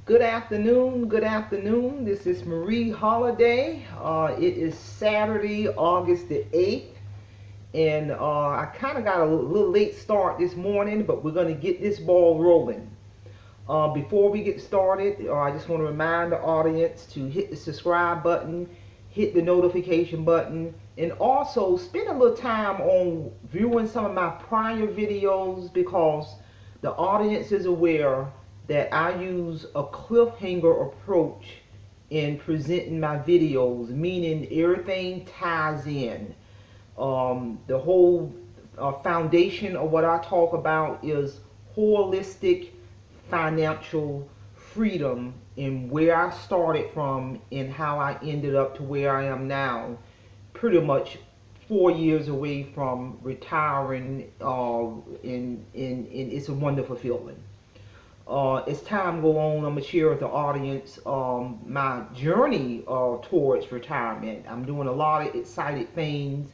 Good afternoon. Good afternoon. This is Marie Holiday. It is Saturday, August the 8th, and I kind of got a little late start this morning, but we're going to get this ball rolling. Before we get started, I just want to remind the audience to hit the subscribe button, hit the notification button, and also spend a little time on viewing some of my prior videos because the audience is aware that I use a cliffhanger approach in presenting my videos, meaning everything ties in. The whole foundation of what I talk about is holistic financial freedom and where I started from and how I ended up to where I am now, pretty much 4 years away from retiring, and it's a wonderful feeling. As time go on, I'm gonna share with the audience my journey towards retirement. I'm doing a lot of excited things.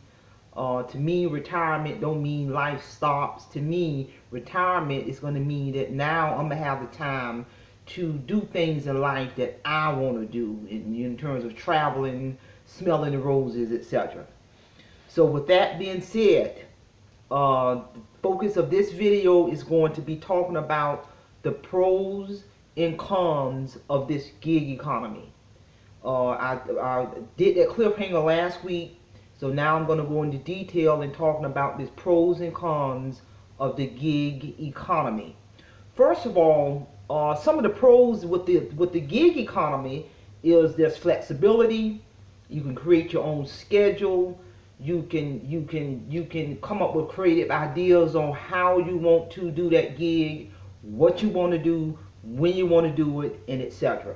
To me, retirement don't mean life stops. To me, retirement is going to mean that now I'm going to have the time to do things in life that I want to do in terms of traveling, smelling the roses, etc. So with that being said, the focus of this video is going to be talking about the pros and cons of this gig economy. I did that cliffhanger last week, so now I'm going to go into detail in talking about the pros and cons of the gig economy. First of all, some of the pros with the gig economy is there's flexibility. You can create your own schedule. You can come up with creative ideas on how you want to do that gig, what you want to do, when you want to do it, and etc.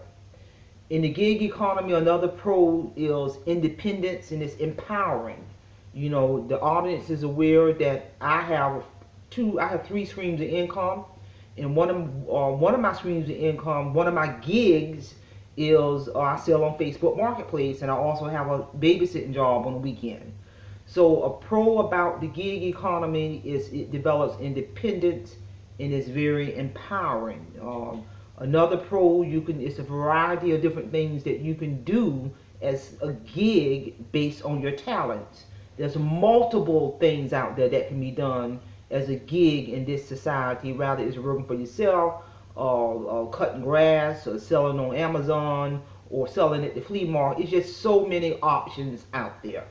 In the gig economy, another pro is independence, and it's empowering. You know, the audience is aware that I have three streams of income, and one of my streams of income, one of my gigs is I sell on Facebook Marketplace, and I also have a babysitting job on the weekend. So a pro about the gig economy is it develops independence and is very empowering. Another pro, it's a variety of different things that you can do as a gig based on your talents. There's multiple things out there that can be done as a gig in this society, rather it's working for yourself, or cutting grass, or selling on Amazon, or selling at the flea market. It's just so many options out there.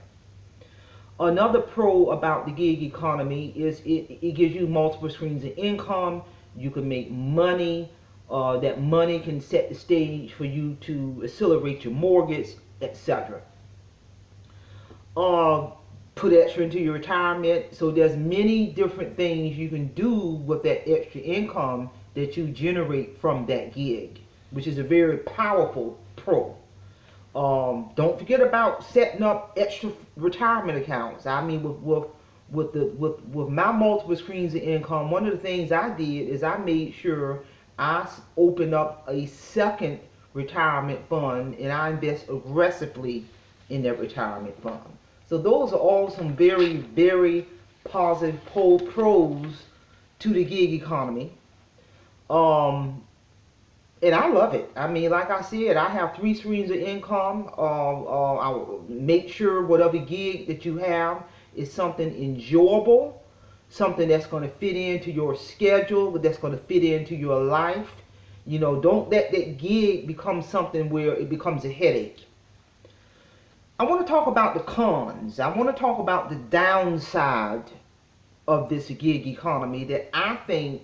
Another pro about the gig economy is it gives you multiple streams of income. You can make money. That money can set the stage for you to accelerate your mortgage, etc. Put extra into your retirement. So there's many different things you can do with that extra income that you generate from that gig, which is a very powerful pro. Don't forget about setting up extra retirement accounts. I mean, with my multiple streams of income, one of the things I did is I made sure I opened up a second retirement fund, and I invest aggressively in that retirement fund. So those are all some very, very positive pros to the gig economy. And I love it. I mean, like I said, I have three streams of income. I'll make sure whatever gig that you have is something enjoyable, something that's going to fit into your schedule, that's going to fit into your life. You know, don't let that gig become something where it becomes a headache. I want to talk about the cons. I want to talk about the downside of this gig economy that I think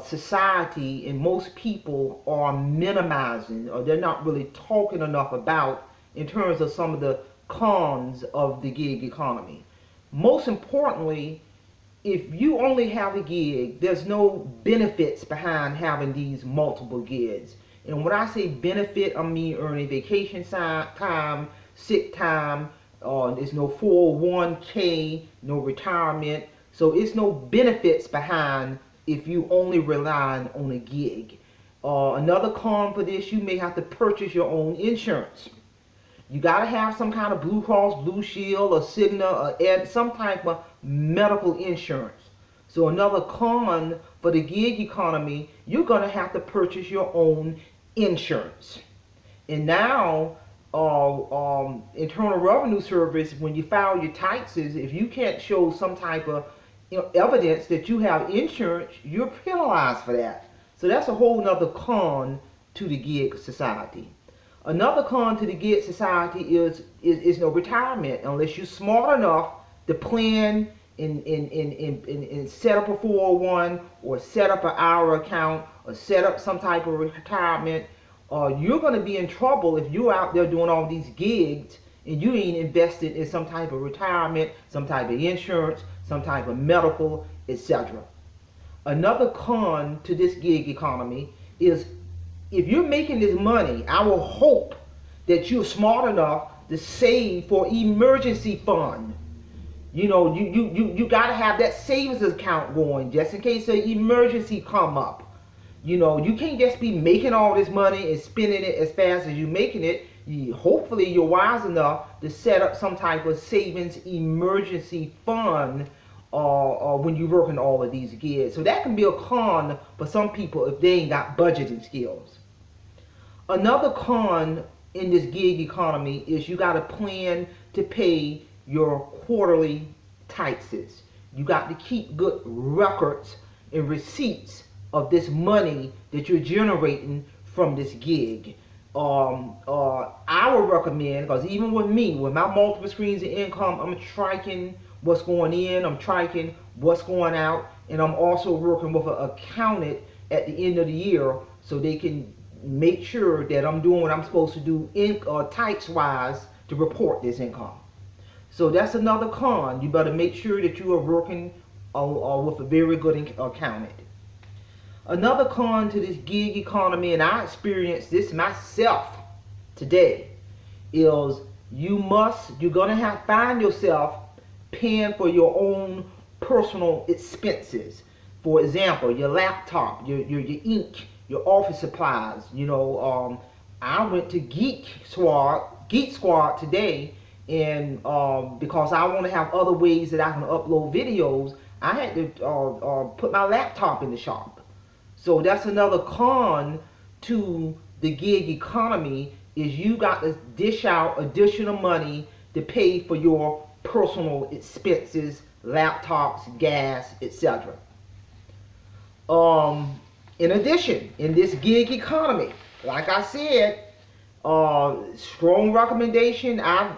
society and most people are minimizing, or they're not really talking enough about in terms of some of the cons of the gig economy. Most importantly, if you only have a gig, there's no benefits behind having these multiple gigs. And when I say benefit, I mean earning vacation time, sick time, there's no 401k, no retirement. So it's no benefits behind if you only rely on a gig. Another con for this, you may have to purchase your own insurance. You got to have some kind of Blue Cross Blue Shield or Cigna or some type of medical insurance. So another con for the gig economy, you're going to have to purchase your own insurance. And now, Internal Revenue Service, when you file your taxes, if you can't show some type of evidence that you have insurance, you're penalized for that. So that's a whole nother con to the gig society. Another con to the gig society is no retirement unless you're smart enough to plan and set up a 401 or set up an IRA account or set up some type of retirement. You're going to be in trouble if you're out there doing all these gigs and you ain't invested in some type of retirement, some type of insurance, some type of medical, etc. Another con to this gig economy is if you're making this money, I will hope that you're smart enough to save for emergency fund. You know, you got to have that savings account going just in case an emergency come up. You know, you can't just be making all this money and spending it as fast as you're making it. Hopefully you're wise enough to set up some type of savings emergency fund when you're working all of these gigs. So that can be a con for some people if they ain't got budgeting skills. Another con in this gig economy is you got to plan to pay your quarterly taxes. You got to keep good records and receipts of this money that you're generating from this gig. I would recommend, because even with me, with my multiple streams of income, I'm tracking what's going in, I'm tracking what's going out, and I'm also working with an accountant at the end of the year so they can make sure that I'm doing what I'm supposed to do tax-wise to report this income. So that's another con. You better make sure that you are working with a very good accountant. Another con to this gig economy, and I experienced this myself today, is you're gonna have find yourself paying for your own personal expenses. For example, your laptop, your ink, your office supplies. You know, I went to Geek Squad today, and because I want to have other ways that I can upload videos, I had to put my laptop in the shop. So that's another con to the gig economy, is you got to dish out additional money to pay for your personal expenses, laptops, gas, etc. In addition, in this gig economy, like I said, strong recommendation, I've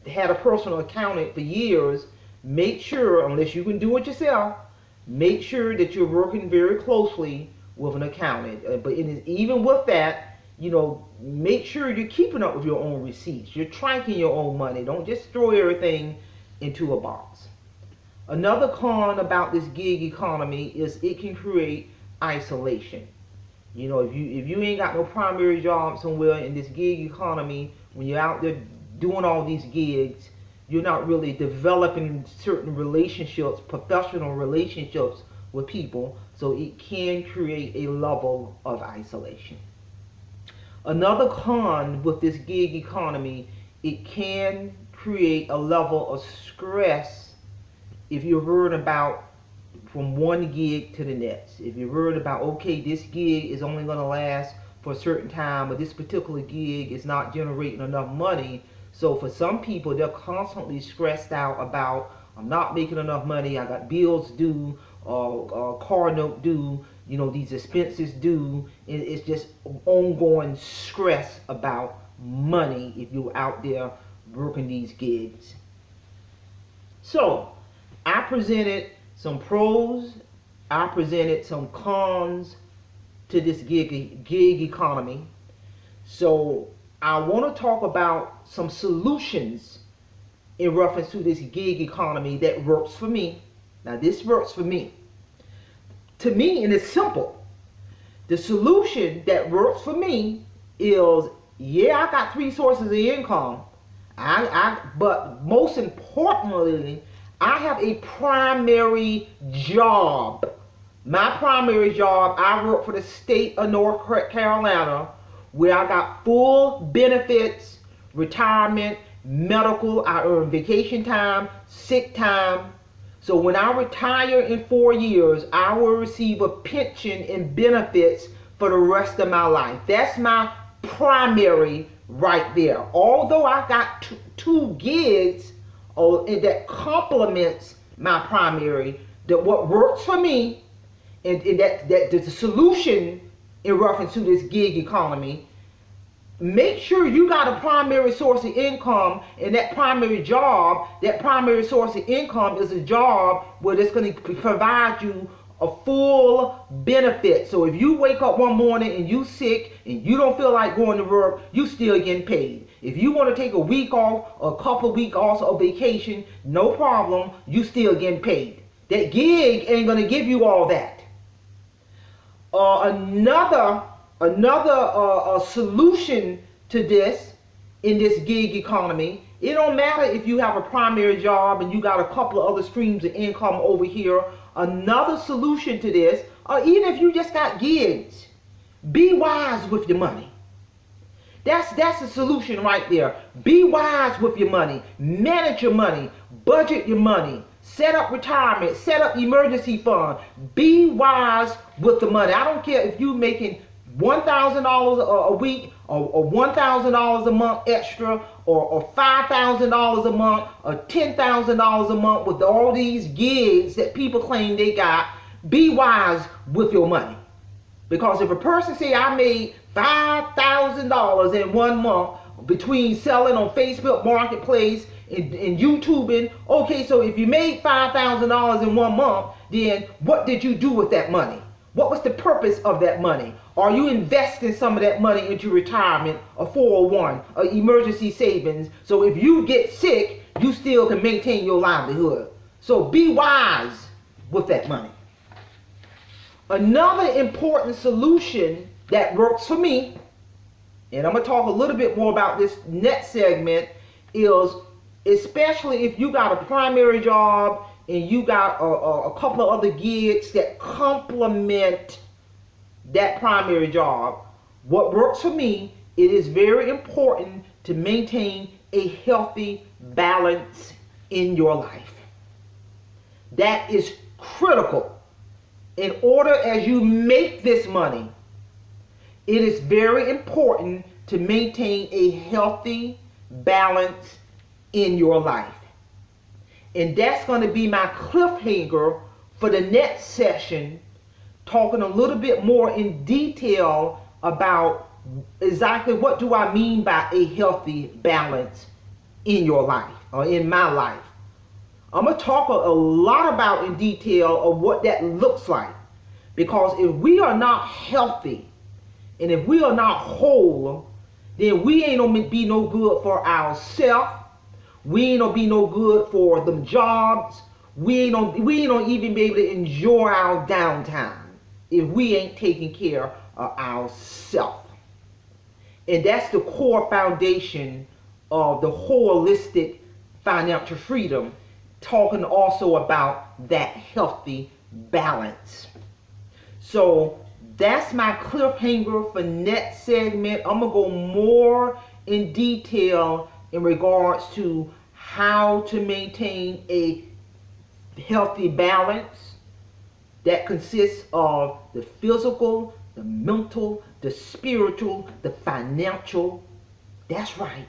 had a personal accountant for years. Make sure, unless you can do it yourself, make sure that you're working very closely with an accountant. But even with that, you know, make sure you're keeping up with your own receipts. You're tracking your own money. Don't just throw everything into a box. Another con about this gig economy is it can create isolation. You know, if you ain't got no primary job somewhere in this gig economy, when you're out there doing all these gigs, you're not really developing certain relationships, professional relationships with people, so it can create a level of isolation. Another con with this gig economy, it can create a level of stress if you're worried about from one gig to the next. If you're worried about, okay, this gig is only going to last for a certain time, but this particular gig is not generating enough money. So for some people, they're constantly stressed out about, I'm not making enough money, I got bills due, car note due, you know, these expenses due. It's just ongoing stress about money if you're out there working these gigs. So I presented some pros, I presented some cons to this gig economy. So I want to talk about some solutions in reference to this gig economy that works for me. Now this works for me. To me, and it's simple. The solution that works for me is, yeah, I got 3 sources of income. But most importantly, I have a primary job. My primary job, I work for the state of North Carolina, where I got full benefits, retirement, medical, I earn vacation time, sick time. So when I retire in 4 years, I will receive a pension and benefits for the rest of my life. That's my primary right there. Although I got two gigs that complements my primary, that what works for me, and that the solution in reference to this gig economy. Make sure you got a primary source of income, and that primary source of income is a job where it's going to provide you a full benefit. So if you wake up one morning and you sick and you don't feel like going to work, you still getting paid. If you want to take a week off, a couple of weeks off of vacation, no problem, you still getting paid. That gig ain't going to give you all that. Another solution to this in this gig economy, it don't matter if you have a primary job and you got a couple of other streams of income over here. Another solution to this, or even if you just got gigs, be wise with your money. That's a solution right there. Be wise with your money. Manage your money. Budget your money. Set up retirement. Set up emergency fund. Be wise with the money. I don't care if you're making $1,000 a week or $1,000 a month extra or $5,000 a month or $10,000 a month with all these gigs that people claim they got. Be wise with your money. Because if a person say I made $5,000 in 1 month between selling on Facebook Marketplace and YouTubing, okay, so if you made $5,000 in 1 month, then what did you do with that money? What was the purpose of that money? Are you investing some of that money into retirement, a 401, a emergency savings? So if you get sick, you still can maintain your livelihood. So be wise with that money. Another important solution that works for me, and I'm going to talk a little bit more about this next segment, is especially if you got a primary job and you got a couple of other gigs that complement that primary job, what works for me, it is very important to maintain a healthy balance in your life. That is critical. In order as you make this money, it is very important to maintain a healthy balance in your life. And that's going to be my cliffhanger for the next session, talking a little bit more in detail about exactly what do I mean by a healthy balance in your life or in my life. I'm going to talk a lot about in detail of what that looks like. Because if we are not healthy and if we are not whole, then we ain't going to be no good for ourselves. We ain't going to be no good for them jobs. We ain't gonna even be able to enjoy our downtime if we ain't taking care of ourselves. And that's the core foundation of the holistic financial freedom, talking also about that healthy balance. So that's my cliffhanger for next segment. I'm going to go more in detail in regards to how to maintain a healthy balance that consists of the physical, the mental, the spiritual, the financial. That's right.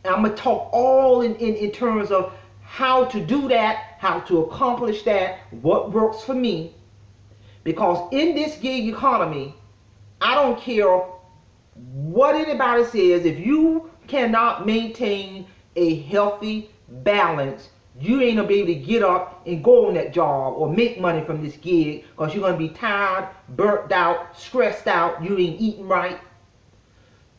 And I'm going to talk all in terms of how to do that, how to accomplish that, what works for me. Because in this gig economy, I don't care what anybody says, if you cannot maintain a healthy balance, you ain't gonna be able to get up and go on that job or make money from this gig, because you're gonna be tired, burnt out, stressed out, you ain't eating right.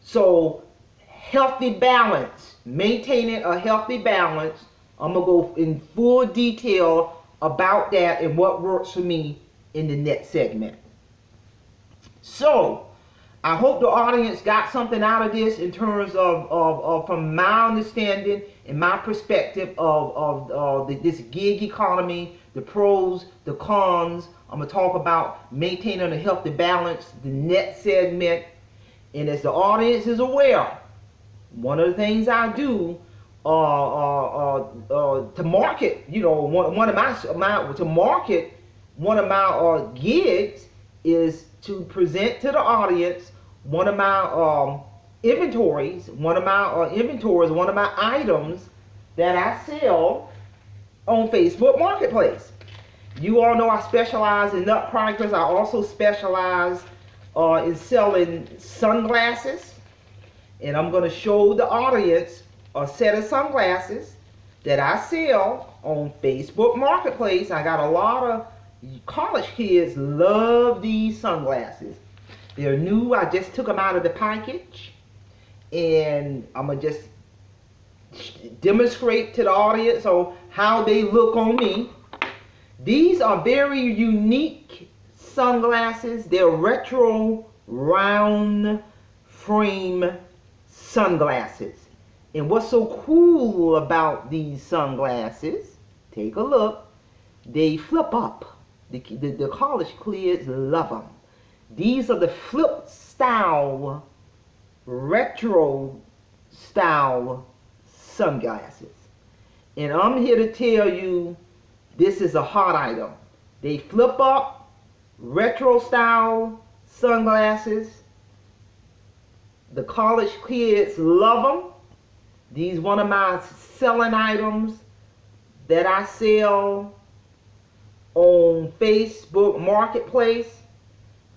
So healthy balance, maintaining a healthy balance, I'm gonna go in full detail about that and what works for me in the next segment. So I hope the audience got something out of this in terms of from my understanding and my perspective of this gig economy, the pros, the cons. I'm going to talk about maintaining a healthy balance, the next segment. And as the audience is aware, one of the things I do to market, one of my to market one of my gigs is to present to the audience one of my one of my items that I sell on Facebook Marketplace. You all know I specialize in nutcrackers. I also specialize in selling sunglasses. And I'm going to show the audience a set of sunglasses that I sell on Facebook Marketplace. I got a lot of college kids love these sunglasses. They're new. I just took them out of the package. And I'm going to just demonstrate to the audience on how they look on me. These are very unique sunglasses. They're retro round frame sunglasses. And what's so cool about these sunglasses, take a look, they flip up. The college kids love them. These are the flip style, retro style sunglasses. And I'm here to tell you, this is a hot item. They flip up, retro style sunglasses. The college kids love them. These one of my selling items that I sell on Facebook Marketplace.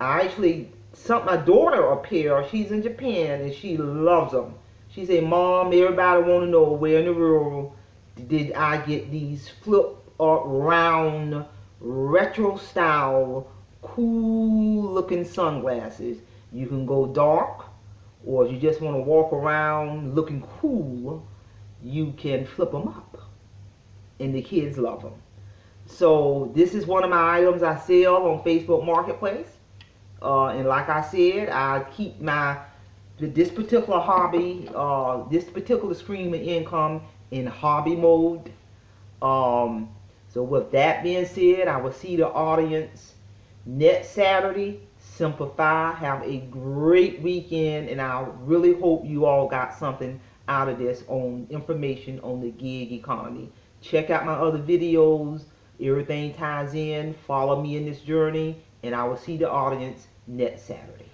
I actually sent my daughter a pair. She's in Japan and she loves them. She said, "Mom, everybody want to know where in the world did I get these flip up round retro style cool looking sunglasses. You can go dark, or if you just want to walk around looking cool, you can flip them up." And the kids love them. So this is one of my items I sell on Facebook Marketplace. And like I said, I keep this particular hobby, this particular stream of income in hobby mode. So with that being said, I will see the audience next Saturday. Simplify. Have a great weekend, and I really hope you all got something out of this on information on the gig economy. Check out my other videos. Everything ties in. Follow me in this journey, and I will see the audience next Saturday.